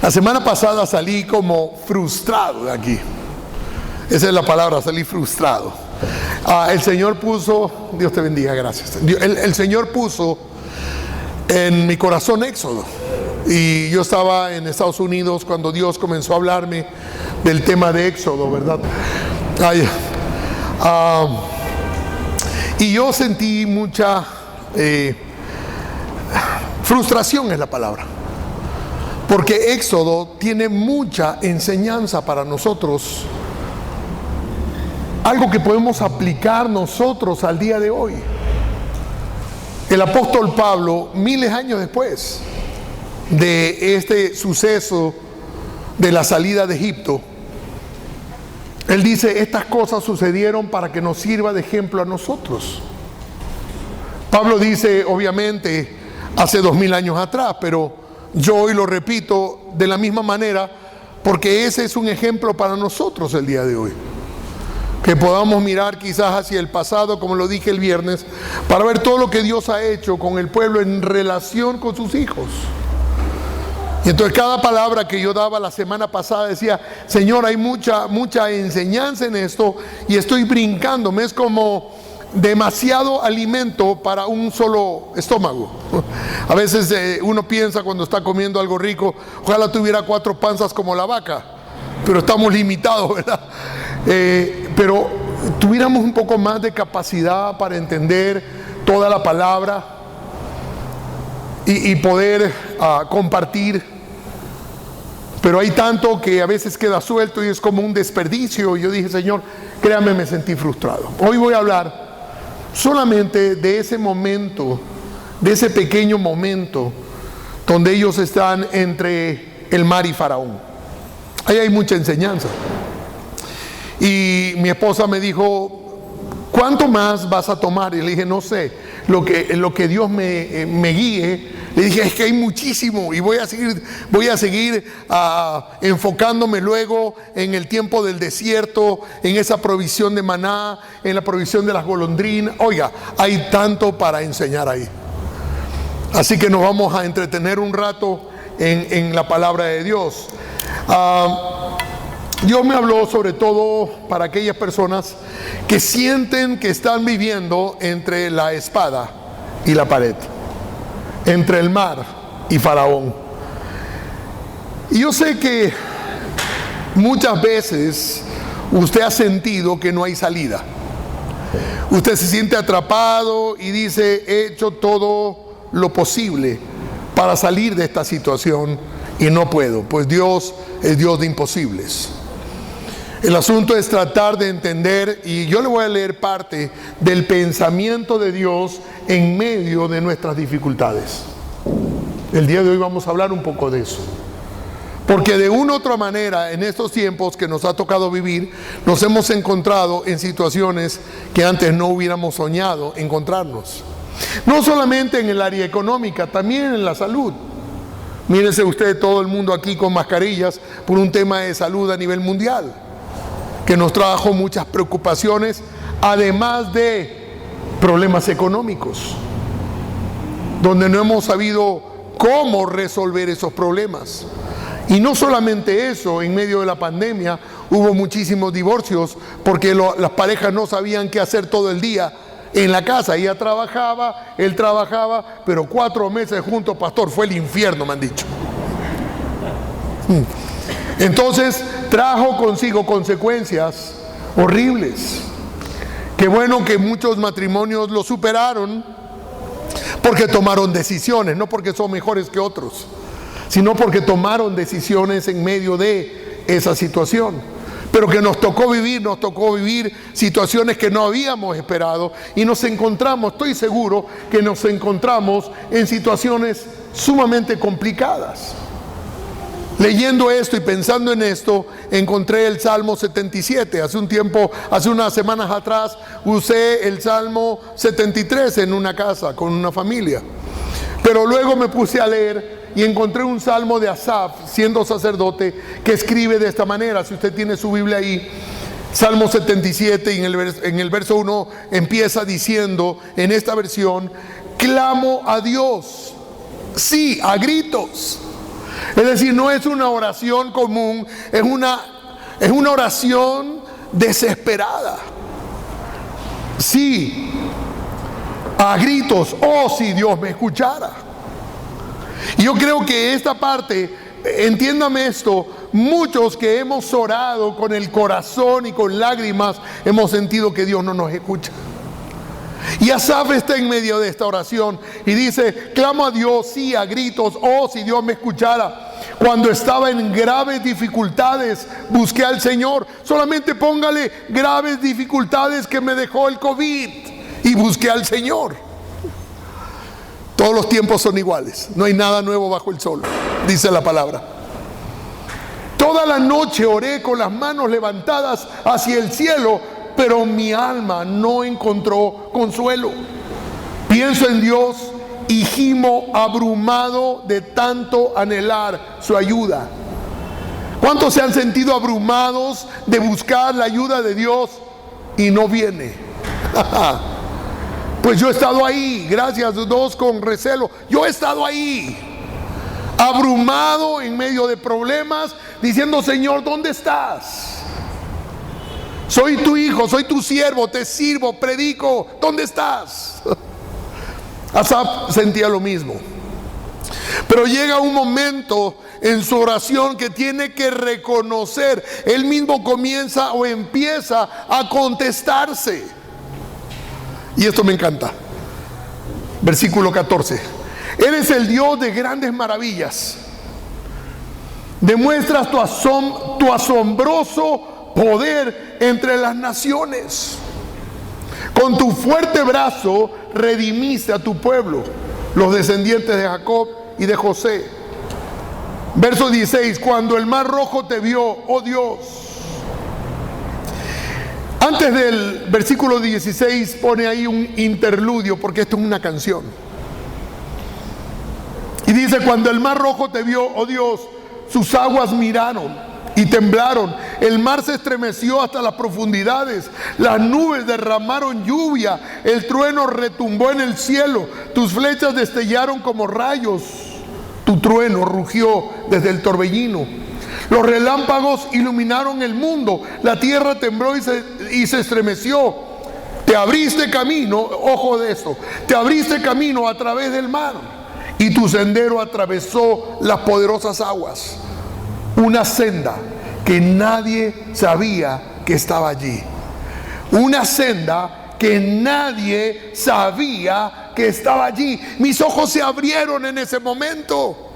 La semana pasada salí como frustrado de aquí. Esa es la palabra, salí frustrado. El Señor puso, Dios te bendiga, gracias. El Señor puso en mi corazón Éxodo. Y yo estaba en Estados Unidos cuando Dios comenzó a hablarme del tema de Éxodo, ¿verdad? Y yo sentí mucha frustración, es la palabra. Porque Éxodo tiene mucha enseñanza para nosotros. Algo que podemos aplicar nosotros al día de hoy. El apóstol Pablo, miles de años después de este suceso de la salida de Egipto, él dice, estas cosas sucedieron para que nos sirva de ejemplo a nosotros. Pablo dice, obviamente, hace 2000 años atrás, pero yo hoy lo repito de la misma manera, porque ese es un ejemplo para nosotros el día de hoy. Que podamos mirar quizás hacia el pasado, como lo dije el viernes, para ver todo lo que Dios ha hecho con el pueblo en relación con sus hijos. Y entonces cada palabra que yo daba la semana pasada decía, Señor, hay mucha enseñanza en esto y estoy brincándome, es como demasiado alimento para un solo estómago. A veces uno piensa cuando está comiendo algo rico, ojalá tuviera 4 panzas como la vaca, pero estamos limitados, ¿verdad? Pero tuviéramos un poco más de capacidad para entender toda la palabra y poder compartir. Pero hay tanto que a veces queda suelto y es como un desperdicio. Y yo dije, Señor, créame, me sentí frustrado. Hoy voy a hablar solamente de ese momento, de ese pequeño momento donde ellos están entre el mar y Faraón. Ahí hay mucha enseñanza. Y mi esposa me dijo, ¿cuánto más vas a tomar? Y le dije, no sé, lo que Dios me guíe. Le dije, es que hay muchísimo y voy a seguir enfocándome luego en el tiempo del desierto, en esa provisión de maná, en la provisión de las golondrinas. Oiga, hay tanto para enseñar ahí. Así que nos vamos a entretener un rato en la palabra de Dios. Dios me habló sobre todo para aquellas personas que sienten que están viviendo entre la espada y la pared, entre el mar y Faraón. Y yo sé que muchas veces usted ha sentido que no hay salida. Usted se siente atrapado y dice, he hecho todo lo posible para salir de esta situación y no puedo, pues Dios es Dios de imposibles. El asunto es tratar de entender, y yo le voy a leer parte del pensamiento de Dios en medio de nuestras dificultades. El día de hoy vamos a hablar un poco de eso. Porque de una u otra manera, en estos tiempos que nos ha tocado vivir, nos hemos encontrado en situaciones que antes no hubiéramos soñado encontrarnos. No solamente en el área económica, también en la salud. Mírense usted, todo el mundo aquí con mascarillas por un tema de salud a nivel mundial, que nos trajo muchas preocupaciones, además de problemas económicos, donde no hemos sabido cómo resolver esos problemas. Y no solamente eso, en medio de la pandemia hubo muchísimos divorcios, porque las parejas no sabían qué hacer todo el día en la casa. Ella trabajaba, él trabajaba, pero 4 meses juntos, pastor, fue el infierno, me han dicho. Entonces trajo consigo consecuencias horribles. Qué bueno que muchos matrimonios lo superaron porque tomaron decisiones, no porque son mejores que otros, sino porque tomaron decisiones en medio de esa situación. Pero que nos tocó vivir situaciones que no habíamos esperado y nos encontramos, estoy seguro que nos encontramos en situaciones sumamente complicadas. Leyendo esto y pensando en esto, encontré el Salmo 77. Hace unas semanas atrás, usé el Salmo 73 en una casa con una familia. Pero luego me puse a leer y encontré un salmo de Asaf, siendo sacerdote, que escribe de esta manera. Si usted tiene su Biblia ahí, Salmo 77, y en el verso 1 empieza diciendo, en esta versión, clamo a Dios, sí, a gritos. Es decir, no es una oración común, es una oración desesperada. Sí, a gritos, oh, si Dios me escuchara. Y yo creo que esta parte, entiéndame esto, muchos que hemos orado con el corazón y con lágrimas, hemos sentido que Dios no nos escucha. Y Asaf está en medio de esta oración y dice, clamo a Dios, sí, a gritos, oh, si Dios me escuchara. Cuando estaba en graves dificultades, busqué al Señor. Solamente póngale graves dificultades que me dejó el COVID y busqué al Señor. Todos los tiempos son iguales, no hay nada nuevo bajo el sol, dice la palabra. Toda la noche oré con las manos levantadas hacia el cielo, pero mi alma no encontró consuelo. Pienso en Dios y gimo abrumado de tanto anhelar su ayuda. ¿Cuántos se han sentido abrumados de buscar la ayuda de Dios y no viene? Pues yo he estado ahí, gracias a Dios, con recelo. Yo he estado ahí, abrumado en medio de problemas, diciendo, Señor, ¿dónde estás? Soy tu hijo, soy tu siervo, te sirvo, predico, ¿dónde estás? Asaf sentía lo mismo. Pero llega un momento en su oración que tiene que reconocer. Él mismo comienza o empieza a contestarse. Y esto me encanta. Versículo 14. Eres el Dios de grandes maravillas. Demuestras tu asombroso poder entre las naciones. Con tu fuerte brazo redimiste a tu pueblo, los descendientes de Jacob y de José. Verso 16. Cuando el mar rojo te vio, oh Dios. Antes del versículo 16 pone ahí un interludio, porque esto es una canción. Y dice, cuando el mar rojo te vio, oh Dios, sus aguas miraron y temblaron, el mar se estremeció hasta las profundidades, las nubes derramaron lluvia, el trueno retumbó en el cielo, tus flechas destellaron como rayos, tu trueno rugió desde el torbellino, los relámpagos iluminaron el mundo, la tierra tembló y se estremeció. Te abriste camino, ojo de esto, te abriste camino a través del mar y tu sendero atravesó las poderosas aguas. Una senda que nadie sabía que estaba allí. Una senda que nadie sabía que estaba allí. Mis ojos se abrieron en ese momento.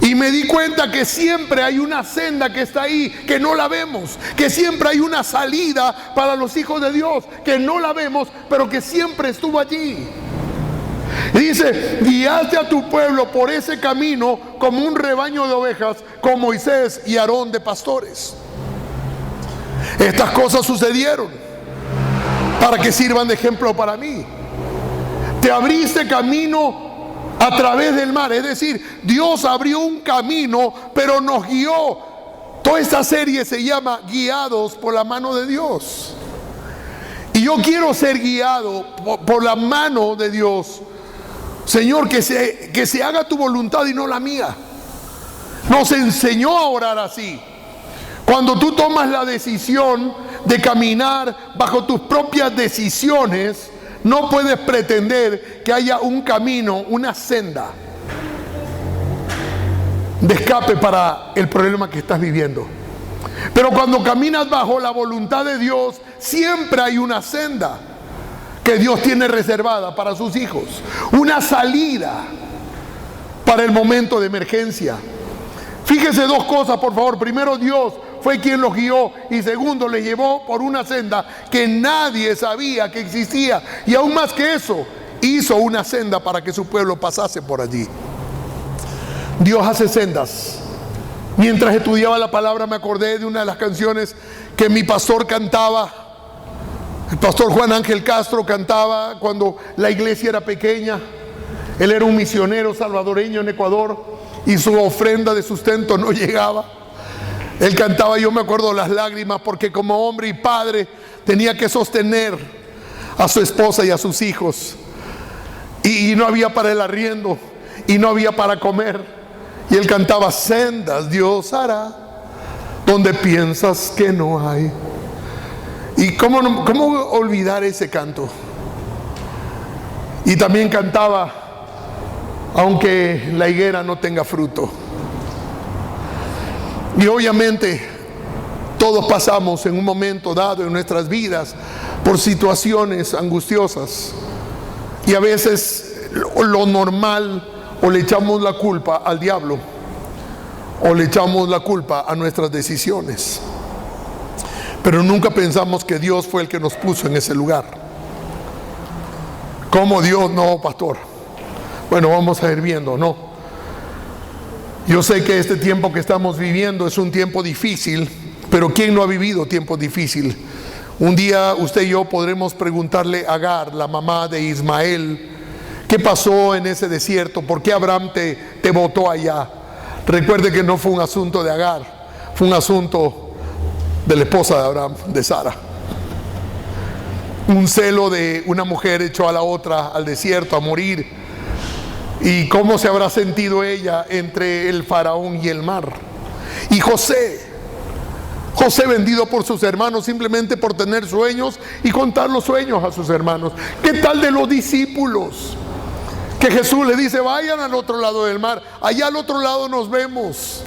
Y me di cuenta que siempre hay una senda que está ahí, que no la vemos. Que siempre hay una salida para los hijos de Dios, que no la vemos, pero que siempre estuvo allí. Dice, guiaste a tu pueblo por ese camino como un rebaño de ovejas, con Moisés y Aarón de pastores. Estas cosas sucedieron para que sirvan de ejemplo para mí. Te abriste camino a través del mar, es decir, Dios abrió un camino, pero nos guió. Toda esta serie se llama Guiados por la mano de Dios. Y yo quiero ser guiado por la mano de Dios. Señor, que se haga tu voluntad y no la mía. Nos enseñó a orar así. Cuando tú tomas la decisión de caminar bajo tus propias decisiones, no puedes pretender que haya un camino, una senda de escape para el problema que estás viviendo. Pero cuando caminas bajo la voluntad de Dios, siempre hay una senda que Dios tiene reservada para sus hijos, una salida para el momento de emergencia. Fíjese dos cosas, por favor. Primero, Dios fue quien los guió, y segundo, les llevó por una senda que nadie sabía que existía, y aún más que eso, hizo una senda para que su pueblo pasase por allí. Dios hace sendas. Mientras estudiaba la palabra me acordé de una de las canciones que mi pastor cantaba. El pastor Juan Ángel Castro cantaba cuando la iglesia era pequeña. Él era un misionero salvadoreño en Ecuador y su ofrenda de sustento no llegaba. Él cantaba, yo me acuerdo, las lágrimas, porque como hombre y padre tenía que sostener a su esposa y a sus hijos, y no había para el arriendo y no había para comer. Y él cantaba: sendas Dios hará donde piensas que no hay. Y cómo olvidar ese canto. Y también cantaba: aunque la higuera no tenga fruto. Y obviamente todos pasamos en un momento dado en nuestras vidas por situaciones angustiosas, y a veces lo normal, o le echamos la culpa al diablo o le echamos la culpa a nuestras decisiones, pero nunca pensamos que Dios fue el que nos puso en ese lugar. ¿Cómo Dios? No, pastor. Bueno, vamos a ir viendo, no. Yo sé que este tiempo que estamos viviendo es un tiempo difícil, pero ¿quién no ha vivido tiempos difíciles? Un día usted y yo podremos preguntarle a Agar, la mamá de Ismael, ¿qué pasó en ese desierto? ¿Por qué Abraham te botó allá? Recuerde que no fue un asunto de Agar, fue un asunto de la esposa de Abraham, de Sara. Un celo de una mujer echó a la otra al desierto a morir. ¿Y cómo se habrá sentido ella entre el faraón y el mar? Y José vendido por sus hermanos simplemente por tener sueños y contar los sueños a sus hermanos. ¿Qué tal de los discípulos? Que Jesús le dice: vayan al otro lado del mar, allá al otro lado nos vemos.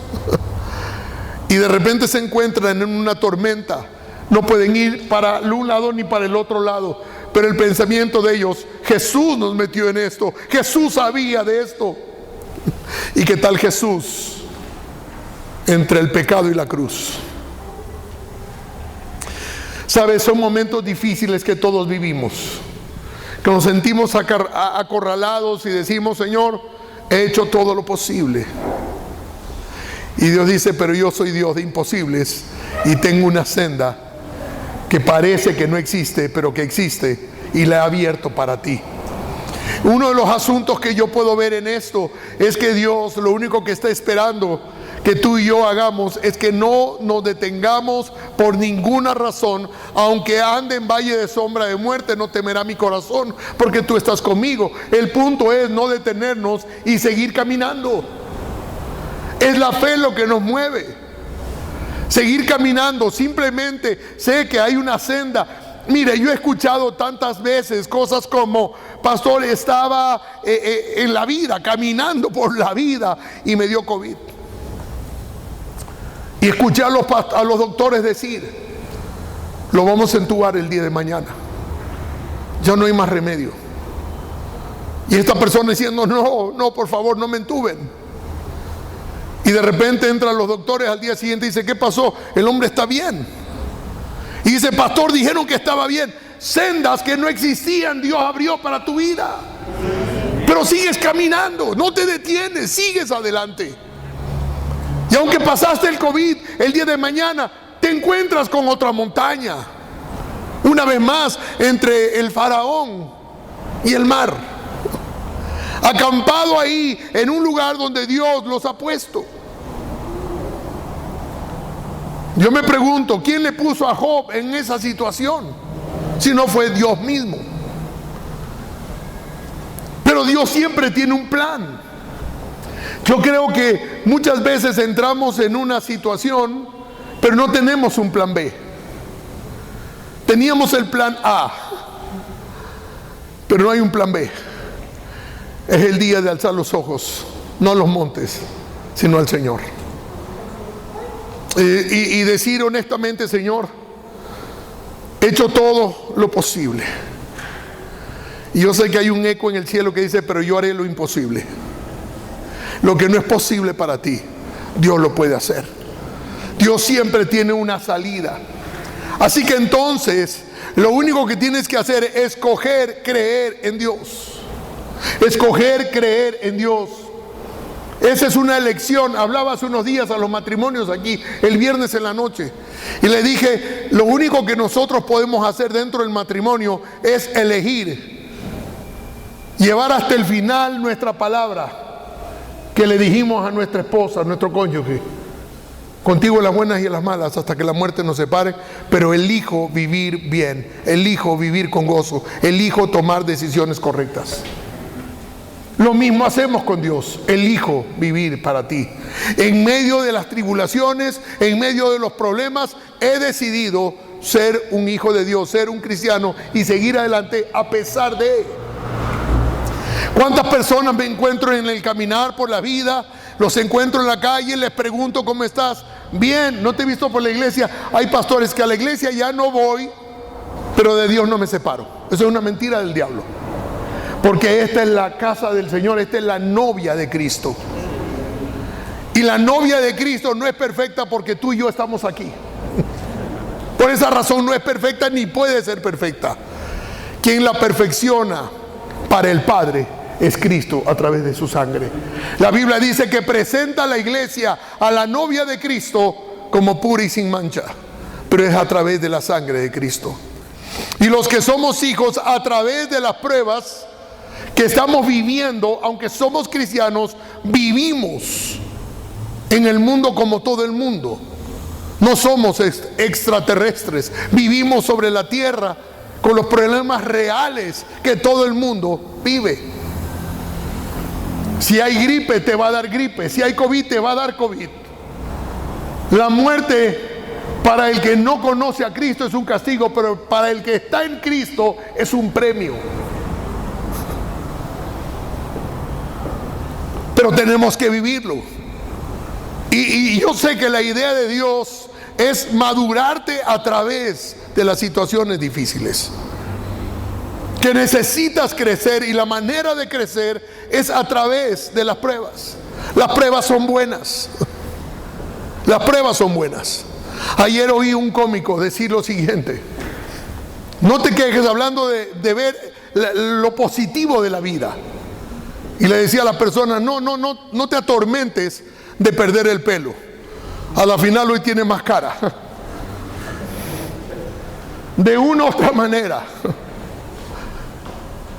Y de repente se encuentran en una tormenta, no pueden ir para un lado ni para el otro lado, pero el pensamiento de ellos: Jesús nos metió en esto, Jesús sabía de esto. ¿Y qué tal Jesús entre el pecado y la cruz? ¿Sabes? Son momentos difíciles que todos vivimos, que nos sentimos acorralados y decimos: Señor, he hecho todo lo posible. Y Dios dice: pero yo soy Dios de imposibles y tengo una senda que parece que no existe, pero que existe, y la he abierto para ti. Uno de los asuntos que yo puedo ver en esto es que Dios lo único que está esperando que tú y yo hagamos es que no nos detengamos por ninguna razón. Aunque ande en valle de sombra de muerte, no temerá mi corazón, porque tú estás conmigo. El punto es no detenernos y seguir caminando. Es la fe lo que nos mueve. Seguir caminando. Simplemente sé que hay una senda. Mire, yo he escuchado tantas veces cosas como: pastor, estaba en la vida, caminando por la vida, y me dio COVID. Y escuché a los doctores decir: lo vamos a entubar el día de mañana, ya no hay más remedio. Y esta persona diciendo: no, por favor, no me entuben. Y de repente entran los doctores al día siguiente y dice: ¿qué pasó? El hombre está bien. Y dice: pastor, dijeron que estaba bien. Sendas que no existían, Dios abrió para tu vida. Pero sigues caminando, no te detienes, sigues adelante. Y aunque pasaste el COVID, el día de mañana te encuentras con otra montaña. Una vez más, entre el faraón y el mar. Acampado ahí en un lugar donde Dios los ha puesto. Yo me pregunto: ¿quién le puso a Job en esa situación? Si no fue Dios mismo. Pero Dios siempre tiene un plan. Yo creo que muchas veces entramos en una situación, pero no tenemos un plan B. Teníamos el plan A, pero no hay un plan B. Es el día de alzar los ojos, no a los montes, sino al Señor. Y decir honestamente: Señor, he hecho todo lo posible. Y yo sé que hay un eco en el cielo que dice: pero yo haré lo imposible. Lo que no es posible para ti, Dios lo puede hacer. Dios siempre tiene una salida. Así que entonces, lo único que tienes que hacer es escoger creer en Dios. Escoger creer en Dios. Esa es una elección. Hablaba hace unos días a los matrimonios aquí, el viernes en la noche, y le dije: lo único que nosotros podemos hacer dentro del matrimonio es elegir, llevar hasta el final nuestra palabra que le dijimos a nuestra esposa, a nuestro cónyuge: contigo en las buenas y en las malas, hasta que la muerte nos separe, pero elijo vivir bien, elijo vivir con gozo, elijo tomar decisiones correctas. Lo mismo hacemos con Dios. Elijo vivir para ti. En medio de las tribulaciones, en medio de los problemas, he decidido ser un hijo de Dios, ser un cristiano y seguir adelante a pesar de. ¿Cuántas personas me encuentro en el caminar por la vida? Los encuentro en la calle, les pregunto ¿cómo estás? Bien, no te he visto por la iglesia. Hay pastores que a la iglesia ya no voy, pero de Dios no me separo. Eso es una mentira del diablo. Porque esta es la casa del Señor, esta es la novia de Cristo. Y la novia de Cristo no es perfecta porque tú y yo estamos aquí. Por esa razón no es perfecta ni puede ser perfecta. Quien la perfecciona para el Padre es Cristo a través de su sangre. La Biblia dice que presenta a la iglesia, a la novia de Cristo, como pura y sin mancha. Pero es a través de la sangre de Cristo. Y los que somos hijos, a través de las pruebas que estamos viviendo, aunque somos cristianos, vivimos en el mundo como todo el mundo. No somos extraterrestres, vivimos sobre la tierra con los problemas reales que todo el mundo vive. Si hay gripe, te va a dar gripe. Si hay COVID, te va a dar COVID. La muerte para el que no conoce a Cristo es un castigo, pero para el que está en Cristo es un premio. Pero tenemos que vivirlo. Y yo sé que la idea de Dios es madurarte a través de las situaciones difíciles. Que necesitas crecer y la manera de crecer es a través de las pruebas. Las pruebas son buenas. Las pruebas son buenas. Ayer oí un cómico decir lo siguiente: no te quejes hablando de ver lo positivo de la vida. Y le decía a la persona: no te atormentes de perder el pelo. A la final hoy tiene más cara. De una u otra manera,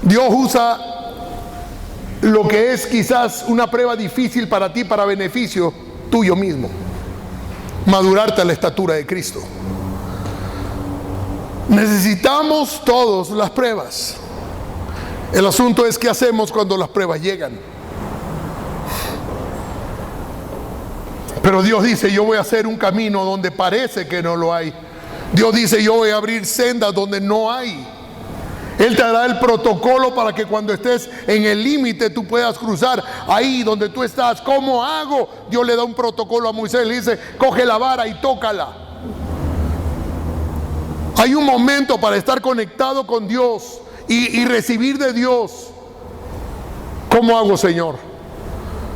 Dios usa lo que es quizás una prueba difícil para ti, para beneficio tuyo mismo. Madurarte a la estatura de Cristo. Necesitamos todos las pruebas. El asunto es qué hacemos cuando las pruebas llegan. Pero Dios dice: yo voy a hacer un camino donde parece que no lo hay. Dios dice: yo voy a abrir sendas donde no hay. Él te dará el protocolo para que cuando estés en el límite tú puedas cruzar ahí donde tú estás. ¿Cómo hago? Dios le da un protocolo a Moisés, le dice: coge la vara y tócala. Hay un momento para estar conectado con Dios y recibir de Dios. ¿Cómo hago, Señor?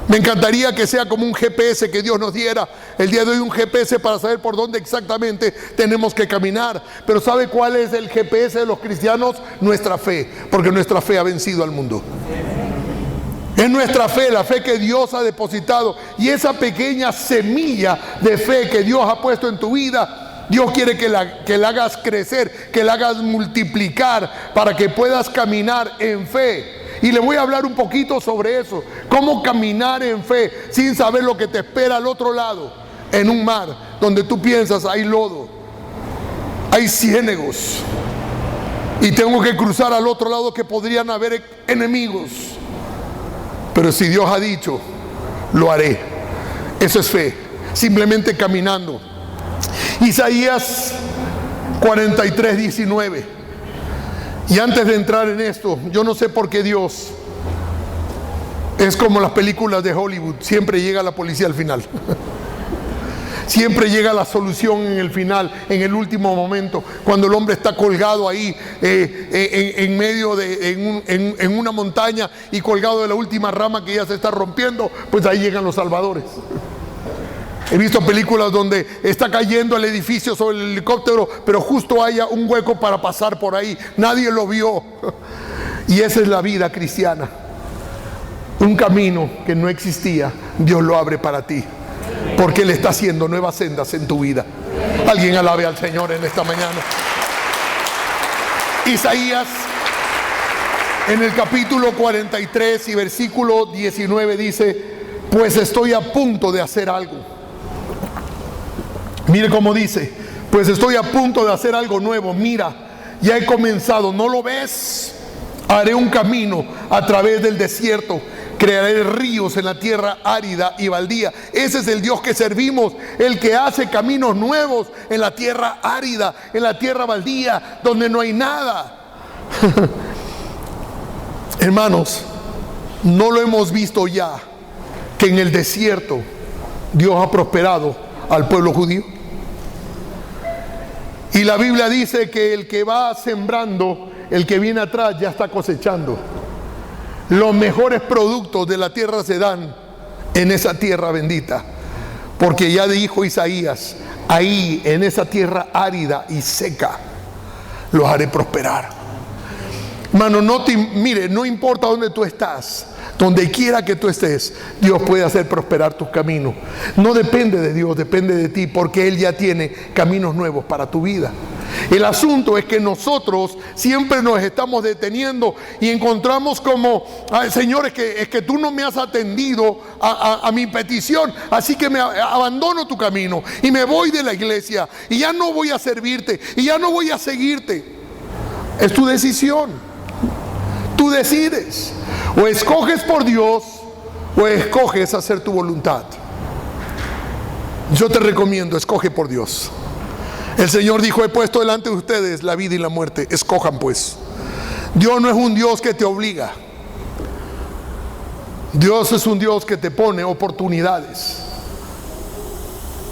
Me encantaría que sea como un GPS que Dios nos diera el día de hoy, un GPS para saber por dónde exactamente tenemos que caminar. Pero ¿sabe cuál es el GPS de los cristianos? Nuestra fe, porque nuestra fe ha vencido al mundo. Es nuestra fe, la fe que Dios ha depositado, y esa pequeña semilla de fe que Dios ha puesto en tu vida, Dios quiere que la hagas crecer, que la hagas multiplicar para que puedas caminar en fe. Y le voy a hablar un poquito sobre eso. Cómo caminar en fe sin saber lo que te espera al otro lado. En un mar donde tú piensas hay lodo, hay ciénegos, y tengo que cruzar al otro lado que podrían haber enemigos. Pero si Dios ha dicho, lo haré. Eso es fe. Simplemente caminando. Isaías 43:19. Y antes de entrar en esto, yo no sé por qué Dios es como las películas de Hollywood. Siempre llega la policía al final. Siempre llega la solución en el final, en el último momento, cuando el hombre está colgado ahí en medio en una montaña y colgado de la última rama que ya se está rompiendo. Pues ahí llegan los salvadores. He visto películas donde está cayendo el edificio sobre el helicóptero, pero justo haya un hueco para pasar por ahí. Nadie lo vio. Y esa es la vida cristiana. Un camino que no existía, Dios lo abre para ti, porque Él está haciendo nuevas sendas en tu vida. Alguien alabe al Señor en esta mañana. Isaías, en el capítulo 43 y versículo 19 dice: pues estoy a punto de hacer algo. Mire cómo dice: pues estoy a punto de hacer algo nuevo. Mira, ya he comenzado. ¿No lo ves? Haré un camino a través del desierto. Crearé ríos en la tierra árida y baldía. Ese es el Dios que servimos, el que hace caminos nuevos en la tierra árida, en la tierra baldía, donde no hay nada. Hermanos, ¿no lo hemos visto ya que en el desierto Dios ha prosperado al pueblo judío? Y la Biblia dice que el que va sembrando, el que viene atrás ya está cosechando. Los mejores productos de la tierra se dan en esa tierra bendita, porque ya dijo Isaías, ahí en esa tierra árida y seca los haré prosperar. Hermano, mire, no importa dónde tú estás, donde quiera que tú estés, Dios puede hacer prosperar tus caminos. No depende de Dios, depende de ti, porque Él ya tiene caminos nuevos para tu vida. El asunto es que nosotros siempre nos estamos deteniendo y encontramos como, Señor, es que tú no me has atendido a mi petición, así que me abandono tu camino y me voy de la iglesia y ya no voy a servirte y ya no voy a seguirte. Es tu decisión. Tú decides. O escoges por Dios o escoges hacer tu voluntad. Yo te recomiendo, escoge por Dios. El Señor dijo, he puesto delante de ustedes la vida y la muerte, escojan pues. Dios no es un Dios que te obliga. Dios es un Dios que te pone oportunidades.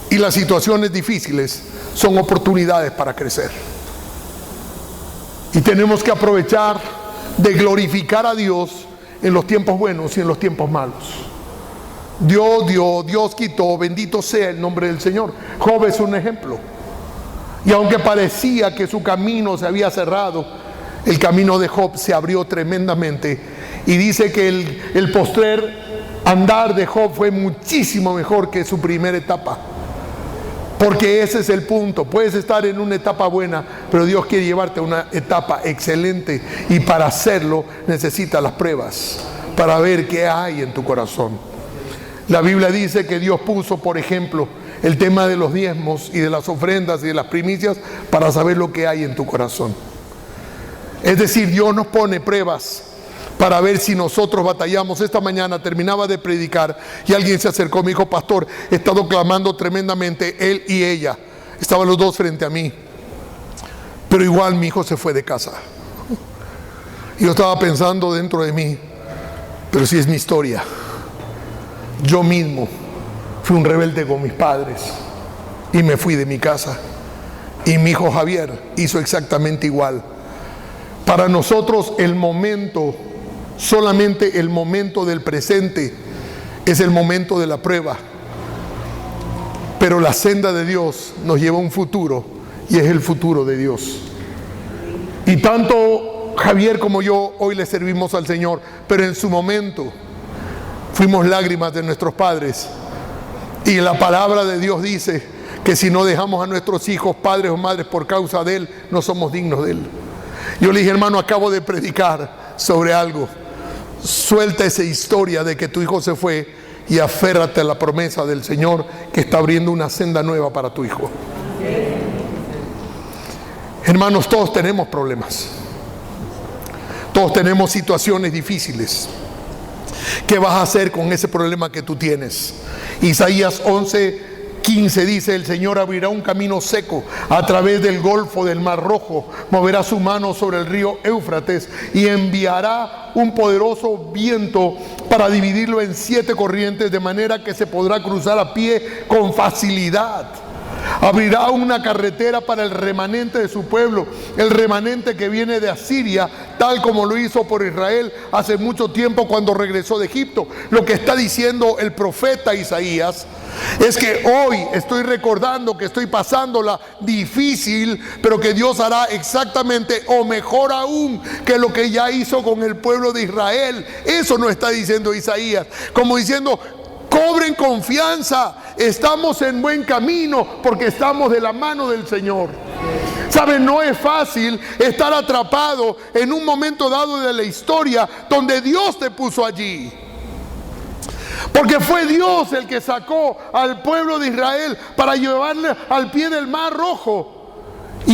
Y las situaciones difíciles son oportunidades para crecer. Y tenemos que aprovechar de glorificar a Dios en los tiempos buenos y en los tiempos malos. Dios dio, Dios quitó, bendito sea el nombre del Señor. Job es un ejemplo. Y aunque parecía que su camino se había cerrado, el camino de Job se abrió tremendamente. Y dice que el postrer andar de Job fue muchísimo mejor que su primera etapa. Porque ese es el punto. Puedes estar en una etapa buena, pero Dios quiere llevarte a una etapa excelente. Y para hacerlo necesita las pruebas, para ver qué hay en tu corazón. La Biblia dice que Dios puso, por ejemplo, el tema de los diezmos y de las ofrendas y de las primicias para saber lo que hay en tu corazón. Es decir, Dios nos pone pruebas para ver si nosotros batallamos. Esta mañana terminaba de predicar y alguien se acercó, me dijo, pastor, he estado clamando tremendamente, él y ella. Estaban los dos frente a mí. Pero igual mi hijo se fue de casa. Y yo estaba pensando dentro de mí, pero si es mi historia. Yo mismo fui un rebelde con mis padres y me fui de mi casa. Y mi hijo Javier hizo exactamente igual. Para nosotros el momento, solamente el momento del presente es el momento de la prueba. Pero la senda de Dios nos lleva a un futuro y es el futuro de Dios. Y tanto Javier como yo hoy le servimos al Señor, pero en su momento fuimos lágrimas de nuestros padres. Y la palabra de Dios dice que si no dejamos a nuestros hijos, padres o madres por causa de Él, no somos dignos de Él. Yo le dije, hermano, acabo de predicar sobre algo. Suelta esa historia de que tu hijo se fue y aférrate a la promesa del Señor que está abriendo una senda nueva para tu hijo. Hermanos, todos tenemos problemas. Todos tenemos situaciones difíciles. ¿Qué vas a hacer con ese problema que tú tienes? Isaías 11:15 dice, el Señor abrirá un camino seco a través del golfo del Mar Rojo, moverá su mano sobre el río Éufrates y enviará un poderoso viento para dividirlo en 7 corrientes, de manera que se podrá cruzar a pie con facilidad. Abrirá una carretera para el remanente de su pueblo, el remanente que viene de Asiria, tal como lo hizo por Israel hace mucho tiempo cuando regresó de Egipto. Lo que está diciendo el profeta Isaías es que hoy estoy recordando que estoy pasándola difícil, pero que Dios hará exactamente o mejor aún que lo que ya hizo con el pueblo de Israel. Eso nos está diciendo Isaías, como diciendo, cobren confianza, estamos en buen camino porque estamos de la mano del Señor. Saben, no es fácil estar atrapado en un momento dado de la historia donde Dios te puso allí. Porque fue Dios el que sacó al pueblo de Israel para llevarle al pie del Mar Rojo.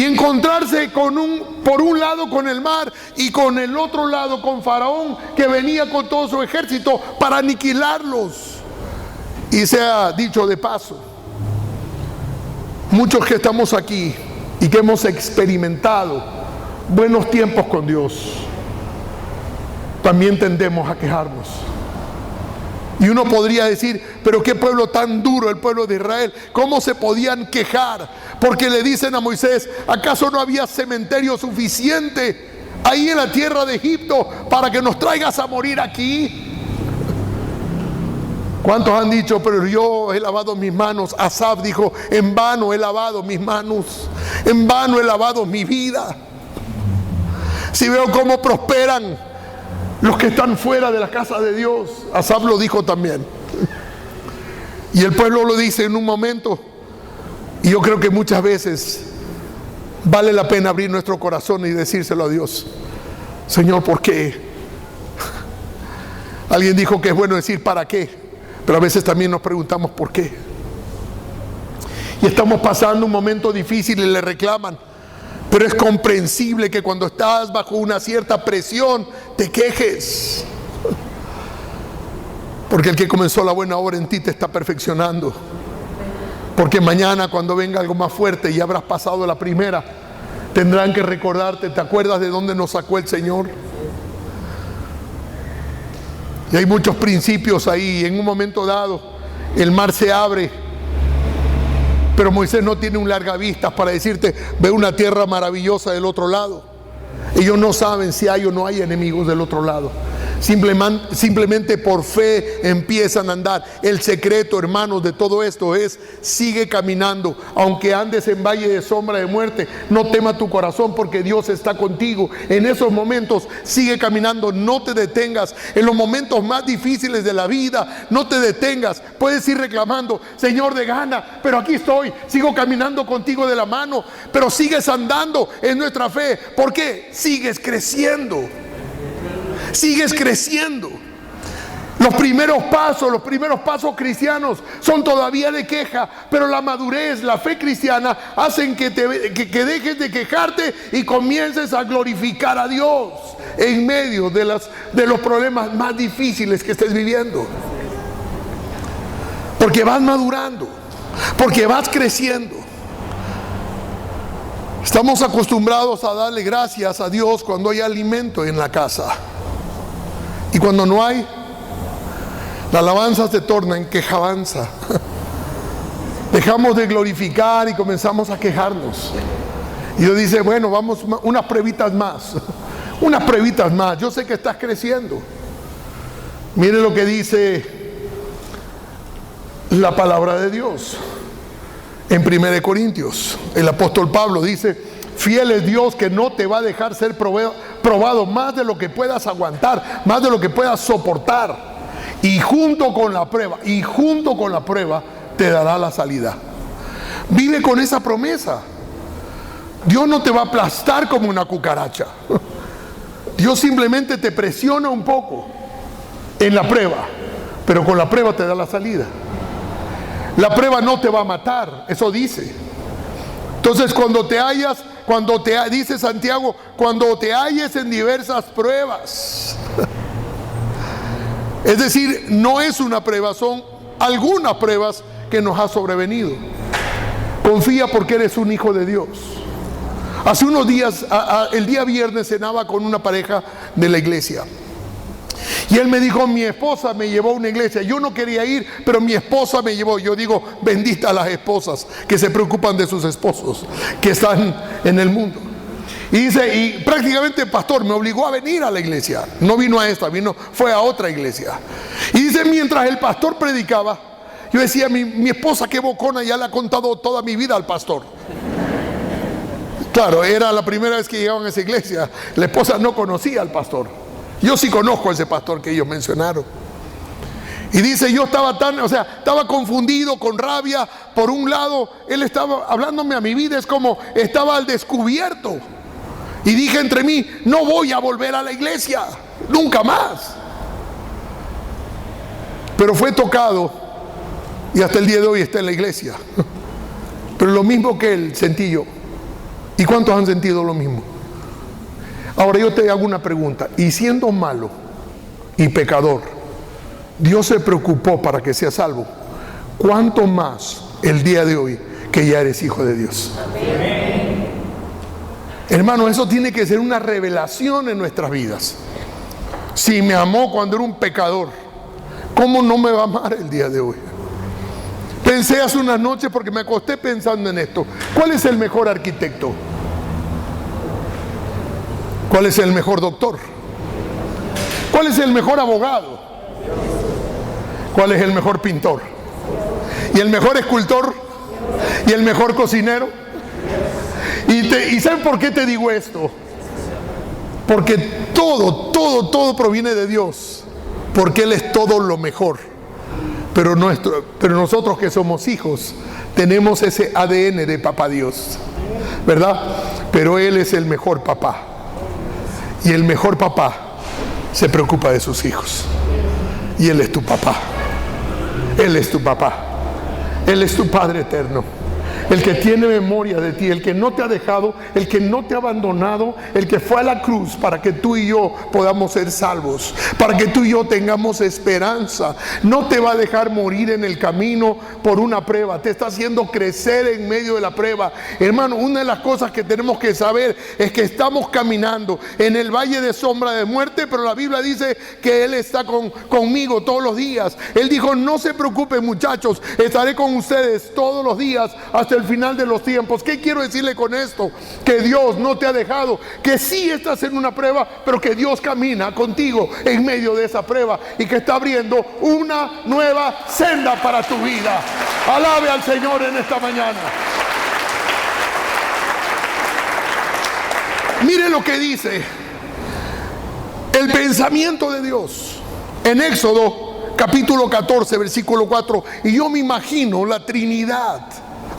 y encontrarse por un lado con el mar y con el otro lado con Faraón, que venía con todo su ejército para aniquilarlos. Y sea dicho de paso, muchos que estamos aquí y que hemos experimentado buenos tiempos con Dios, también tendemos a quejarnos. Y uno podría decir, pero qué pueblo tan duro el pueblo de Israel, ¿cómo se podían quejar? Porque le dicen a Moisés, ¿acaso no había cementerio suficiente ahí en la tierra de Egipto para que nos traigas a morir aquí? ¿Cuántos han dicho, pero yo he lavado mis manos? Asaf dijo, en vano he lavado mis manos, en vano he lavado mi vida. Si veo cómo prosperan los que están fuera de la casa de Dios. Asaf lo dijo también. Y el pueblo lo dice en un momento. Y yo creo que muchas veces vale la pena abrir nuestro corazón y decírselo a Dios. Señor, ¿por qué? Alguien dijo que es bueno decir ¿para qué? Pero a veces también nos preguntamos ¿por qué? Y estamos pasando un momento difícil y le reclaman. Pero es comprensible que cuando estás bajo una cierta presión te quejes. Porque el que comenzó la buena obra en ti te está perfeccionando. Porque mañana cuando venga algo más fuerte y habrás pasado la primera, tendrán que recordarte, ¿te acuerdas de dónde nos sacó el Señor? Y hay muchos principios ahí. En un momento dado el mar se abre. Pero Moisés no tiene un largavistas para decirte, ve una tierra maravillosa del otro lado. Ellos no saben si hay o no hay enemigos del otro lado. Simplemente por fe empiezan a andar. El secreto, hermanos, de todo esto es, sigue caminando. Aunque andes en valle de sombra de muerte, no tema tu corazón porque Dios está contigo. En esos momentos sigue caminando, no te detengas. En los momentos más difíciles de la vida, no te detengas. Puedes ir reclamando, Señor, de gana, pero aquí estoy, sigo caminando contigo de la mano. Pero sigues andando en nuestra fe. ¿Por qué? Sigues creciendo. Sigues creciendo. Los primeros pasos cristianos son todavía de queja, pero la madurez, la fe cristiana hacen que dejes de quejarte y comiences a glorificar a Dios en medio de los problemas más difíciles que estés viviendo. Porque vas madurando, porque vas creciendo. Estamos acostumbrados a darle gracias a Dios cuando hay alimento en la casa. Y cuando no hay, la alabanza se torna en quejabanza. Dejamos de glorificar y comenzamos a quejarnos. Y Dios dice, bueno, vamos unas pruebitas más. Unas pruebitas más. Yo sé que estás creciendo. Mire lo que dice la palabra de Dios. En 1 Corintios, el apóstol Pablo dice, fiel es Dios que no te va a dejar ser probado más de lo que puedas aguantar, más de lo que puedas soportar. Y junto con la prueba, te dará la salida. Vive con esa promesa. Dios no te va a aplastar como una cucaracha. Dios simplemente te presiona un poco en la prueba, pero con la prueba te da la salida. La prueba no te va a matar, eso dice. Entonces dice Santiago, cuando te halles en diversas pruebas. Es decir, no es una prueba, son algunas pruebas que nos ha sobrevenido. Confía porque eres un hijo de Dios. Hace unos días, el día viernes, cenaba con una pareja de la iglesia. Y él me dijo, mi esposa me llevó a una iglesia. Yo no quería ir, pero mi esposa me llevó. Yo digo, bendita las esposas que se preocupan de sus esposos, que están en el mundo. Y dice, y prácticamente el pastor me obligó a venir a la iglesia. No vino a esta, fue a otra iglesia. Y dice, mientras el pastor predicaba, yo decía, mi esposa qué bocona, ya le ha contado toda mi vida al pastor. Claro, era la primera vez que llegaban a esa iglesia. La esposa no conocía al pastor. Yo sí conozco a ese pastor que ellos mencionaron. Y dice, yo estaba confundido, con rabia. Por un lado, él estaba hablándome a mi vida, es como estaba al descubierto. Y dije entre mí, no voy a volver a la iglesia, nunca más. Pero fue tocado y hasta el día de hoy está en la iglesia. Pero lo mismo que él sentí yo. ¿Y cuántos han sentido lo mismo? Ahora yo te hago una pregunta. Y siendo malo y pecador, Dios se preocupó para que seas salvo. ¿Cuánto más el día de hoy que ya eres hijo de Dios? Amén. Hermano, eso tiene que ser una revelación en nuestras vidas. Si me amó cuando era un pecador, ¿cómo no me va a amar el día de hoy? Pensé hace unas noches porque me acosté pensando en esto. ¿Cuál es el mejor arquitecto? ¿Cuál es el mejor doctor? ¿Cuál es el mejor abogado? ¿Cuál es el mejor pintor? ¿Y el mejor escultor? ¿Y el mejor cocinero? ¿Y saben por qué te digo esto? Porque todo proviene de Dios. Porque Él es todo lo mejor. Pero nosotros que somos hijos, tenemos ese ADN de papá Dios, ¿verdad? Pero Él es el mejor papá. Y el mejor papá se preocupa de sus hijos. Y Él es tu papá. Él es tu papá. Él es tu Padre eterno. El que tiene memoria de ti, el que no te ha dejado, el que no te ha abandonado, el que fue a la cruz para que tú y yo podamos ser salvos, para que tú y yo tengamos esperanza. No te va a dejar morir en el camino por una prueba, te está haciendo crecer en medio de la prueba. Hermano, una de las cosas que tenemos que saber es que estamos caminando en el valle de sombra de muerte, pero la Biblia dice que Él está conmigo todos los días. Él dijo: no se preocupen, muchachos, estaré con ustedes todos los días hasta el final de los tiempos. ¿Qué quiero decirle con esto? Que Dios no te ha dejado, que sí estás en una prueba, pero que Dios camina contigo en medio de esa prueba y que está abriendo una nueva senda para tu vida. Alabe al Señor en esta mañana. Mire lo que dice el pensamiento de Dios en Éxodo capítulo 14 versículo 4, y yo me imagino la Trinidad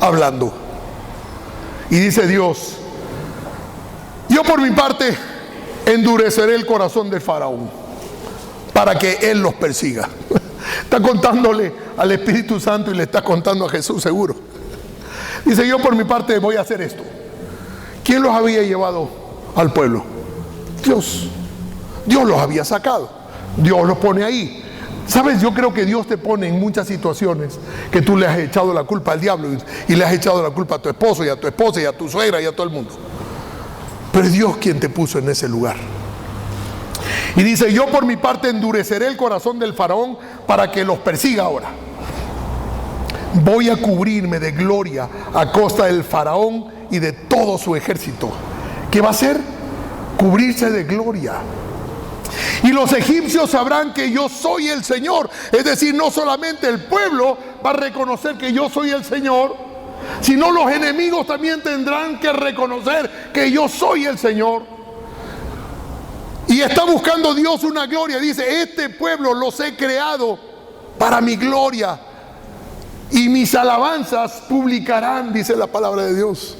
hablando. Y dice Dios: yo por mi parte endureceré el corazón del faraón para que él los persiga. Está contándole al Espíritu Santo y le está contando a Jesús, seguro. Dice: yo por mi parte voy a hacer esto. ¿Quién los había llevado al pueblo? Dios. Dios los había sacado. Dios los pone ahí. ¿Sabes? Yo creo que Dios te pone en muchas situaciones que tú le has echado la culpa al diablo y le has echado la culpa a tu esposo y a tu esposa y a tu suegra y a todo el mundo. Pero es Dios quien te puso en ese lugar. Y dice: yo por mi parte endureceré el corazón del faraón para que los persiga ahora. Voy a cubrirme de gloria a costa del faraón y de todo su ejército. ¿Qué va a hacer? Cubrirse de gloria. Y los egipcios sabrán que yo soy el Señor. Es decir, no solamente el pueblo va a reconocer que yo soy el Señor, sino los enemigos también tendrán que reconocer que yo soy el Señor. Y está buscando Dios una gloria. Dice: este pueblo los he creado para mi gloria y mis alabanzas publicarán, dice la palabra de Dios.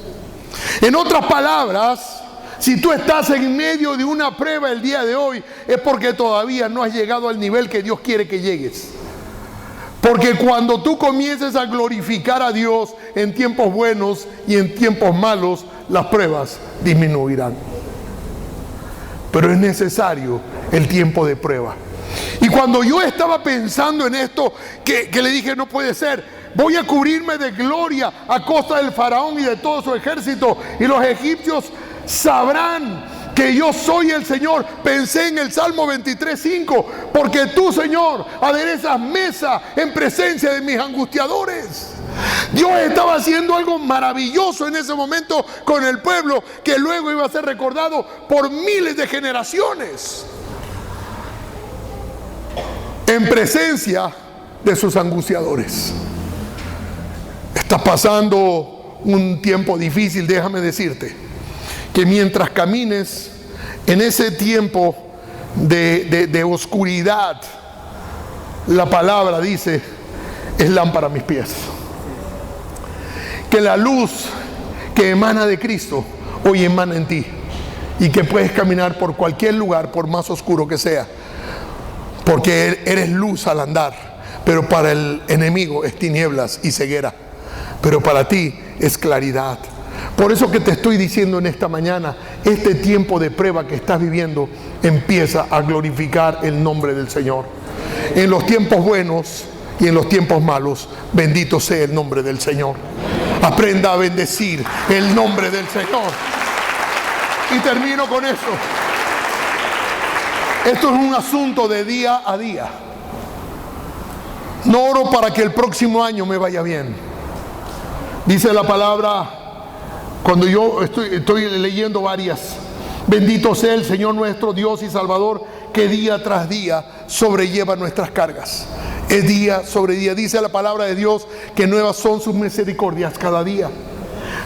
En otras palabras, si tú estás en medio de una prueba el día de hoy, es porque todavía no has llegado al nivel que Dios quiere que llegues. Porque cuando tú comiences a glorificar a Dios en tiempos buenos y en tiempos malos, las pruebas disminuirán. Pero es necesario el tiempo de prueba. Y cuando yo estaba pensando en esto, que le dije: no puede ser, voy a cubrirme de gloria a costa del faraón y de todo su ejército, y los egipcios sabrán que yo soy el Señor. Pensé en el Salmo 23:5, porque tú, Señor, aderezas mesa en presencia de mis angustiadores. Dios estaba haciendo algo maravilloso en ese momento con el pueblo, que luego iba a ser recordado por miles de generaciones, en presencia de sus angustiadores. Estás pasando un tiempo difícil. Déjame decirte que mientras camines en ese tiempo de oscuridad, la palabra dice: es lámpara a mis pies. Que la luz que emana de Cristo hoy emana en ti, y que puedes caminar por cualquier lugar, por más oscuro que sea, porque eres luz al andar. Pero para el enemigo es tinieblas y ceguera, pero para ti es claridad. Por eso que te estoy diciendo en esta mañana, este tiempo de prueba que estás viviendo, empieza a glorificar el nombre del Señor. En los tiempos buenos y en los tiempos malos, bendito sea el nombre del Señor. Aprenda a bendecir el nombre del Señor. Y termino con esto. Esto es un asunto de día a día. No oro para que el próximo año me vaya bien. Dice la palabra, cuando yo estoy leyendo varias: bendito sea el Señor nuestro Dios y Salvador, que día tras día sobrelleva nuestras cargas. Es día sobre día. Dice la palabra de Dios que nuevas son sus misericordias cada día.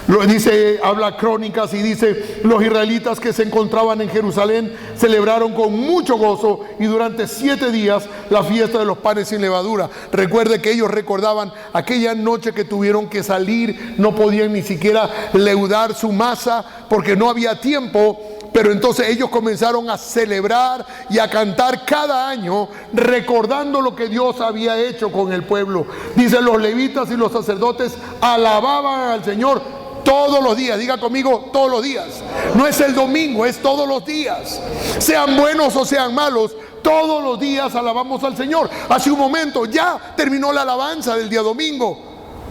Lo dice, habla Crónicas y dice: los israelitas que se encontraban en Jerusalén celebraron con mucho gozo y durante 7 días la fiesta de los panes sin levadura. Recuerde que ellos recordaban aquella noche que tuvieron que salir, no podían ni siquiera leudar su masa porque no había tiempo. Pero entonces ellos comenzaron a celebrar y a cantar cada año, recordando lo que Dios había hecho con el pueblo. Dice, los levitas y los sacerdotes alababan al Señor todos los días. Diga conmigo, todos los días. No es el domingo, es todos los días. Sean buenos o sean malos, todos los días alabamos al Señor. Hace un momento ya terminó la alabanza del día domingo.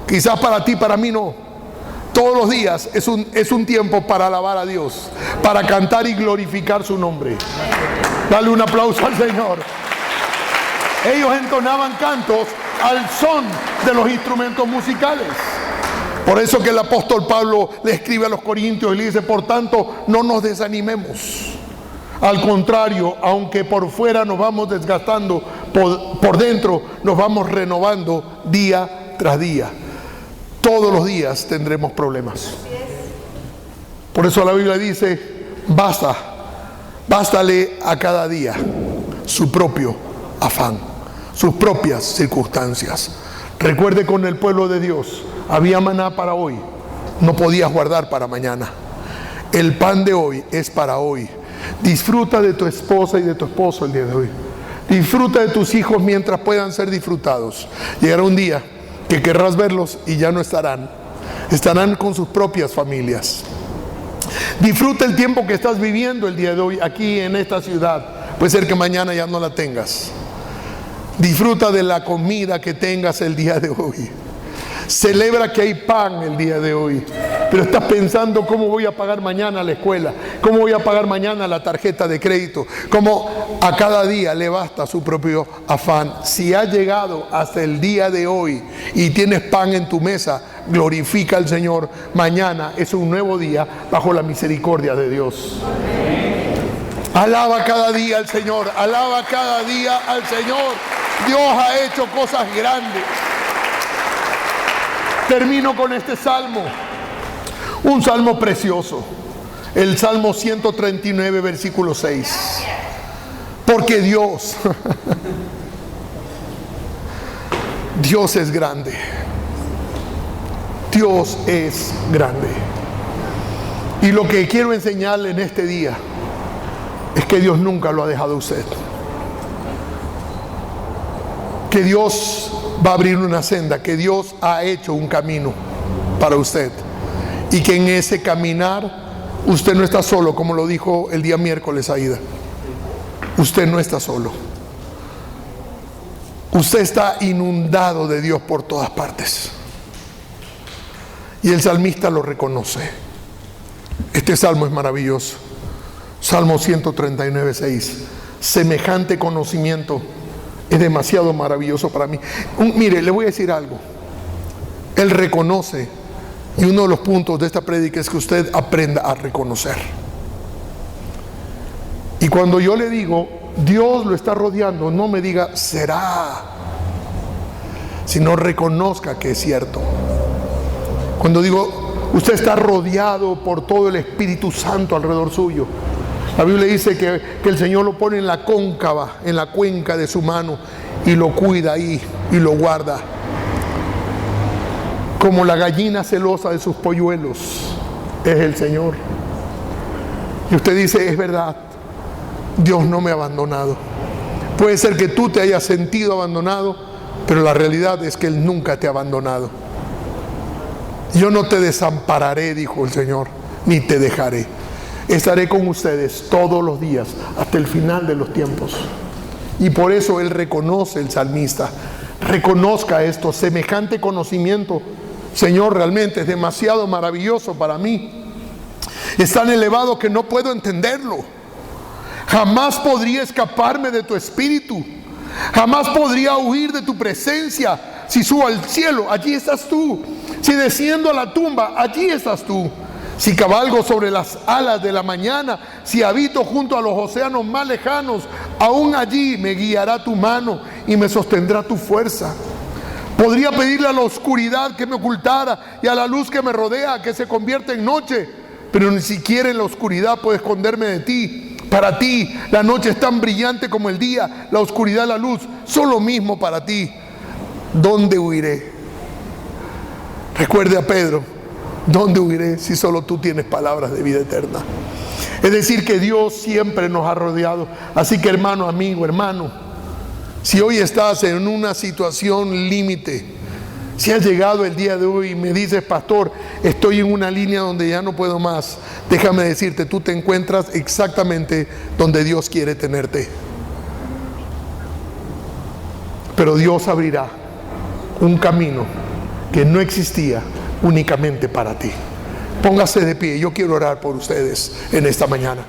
Quizás para ti, para mí no. Todos los días es un tiempo para alabar a Dios, para cantar y glorificar su nombre. Dale un aplauso al Señor. Ellos entonaban cantos al son de los instrumentos musicales. Por eso que el apóstol Pablo le escribe a los corintios y le dice: por tanto, no nos desanimemos. Al contrario, aunque por fuera nos vamos desgastando, por dentro nos vamos renovando día tras día. Todos los días tendremos problemas. Por eso la Biblia dice: bástale a cada día su propio afán, sus propias circunstancias. Recuerde, con el pueblo de Dios había maná para hoy, no podías guardar para mañana. El pan de hoy es para hoy. Disfruta de tu esposa y de tu esposo el día de hoy. Disfruta de tus hijos mientras puedan ser disfrutados. Llegará un día que querrás verlos y ya no estarán. Estarán con sus propias familias. Disfruta el tiempo que estás viviendo el día de hoy aquí en esta ciudad. Puede ser que mañana ya no la tengas. Disfruta de la comida que tengas el día de hoy. Celebra que hay pan el día de hoy. Pero estás pensando: ¿cómo voy a pagar mañana la escuela? ¿Cómo voy a pagar mañana la tarjeta de crédito? ¿Cómo a cada día le basta su propio afán? Si has llegado hasta el día de hoy y tienes pan en tu mesa, glorifica al Señor. Mañana es un nuevo día bajo la misericordia de Dios. Alaba cada día al Señor. Alaba cada día al Señor. Dios ha hecho cosas grandes. Termino con este salmo. Un salmo precioso. El Salmo 139, versículo 6. Porque Dios es grande. Dios es grande. Y lo que quiero enseñarle en este día es que Dios nunca lo ha dejado a usted. Que Dios va a abrir una senda, que Dios ha hecho un camino para usted. Y que en ese caminar usted no está solo, como lo dijo el día miércoles Aida. Usted no está solo. Usted está inundado de Dios por todas partes. Y el salmista lo reconoce. Este salmo es maravilloso. Salmo 139, 6. Semejante conocimiento es demasiado maravilloso para mí. Mire, le voy a decir algo. Él reconoce. Y uno de los puntos de esta prédica es que usted aprenda a reconocer. Y cuando yo le digo, Dios lo está rodeando, no me diga, será, sino reconozca que es cierto. Cuando digo, usted está rodeado por todo el Espíritu Santo alrededor suyo. La Biblia dice que el Señor lo pone en la cóncava, en la cuenca de su mano, y lo cuida ahí y lo guarda. Como la gallina celosa de sus polluelos es el Señor. Y usted dice, es verdad, Dios no me ha abandonado. Puede ser que tú te hayas sentido abandonado, pero la realidad es que Él nunca te ha abandonado. Yo no te desampararé, dijo el Señor, ni te dejaré. Estaré con ustedes todos los días hasta el final de los tiempos. Y por eso Él reconoce, el salmista, reconozca esto, semejante conocimiento, Señor, realmente es demasiado maravilloso para mí. Es tan elevado que no puedo entenderlo. Jamás podría escaparme de tu espíritu. Jamás podría huir de tu presencia. Si subo al cielo, allí estás tú. Si desciendo a la tumba, allí estás tú. Si cabalgo sobre las alas de la mañana, si habito junto a los océanos más lejanos, aún allí me guiará tu mano y me sostendrá tu fuerza. Podría pedirle a la oscuridad que me ocultara y a la luz que me rodea que se convierta en noche, pero ni siquiera en la oscuridad puedo esconderme de ti. Para ti la noche es tan brillante como el día, la oscuridad, la luz, son lo mismo para ti. ¿Dónde huiré? Recuerde a Pedro, ¿dónde huiré si solo tú tienes palabras de vida eterna? Es decir, que Dios siempre nos ha rodeado. Así que hermano, amigo, hermano, si hoy estás en una situación límite, si has llegado el día de hoy y me dices, pastor, estoy en una línea donde ya no puedo más, déjame decirte, tú te encuentras exactamente donde Dios quiere tenerte. Pero Dios abrirá un camino que no existía únicamente para ti. Póngase de pie, yo quiero orar por ustedes en esta mañana.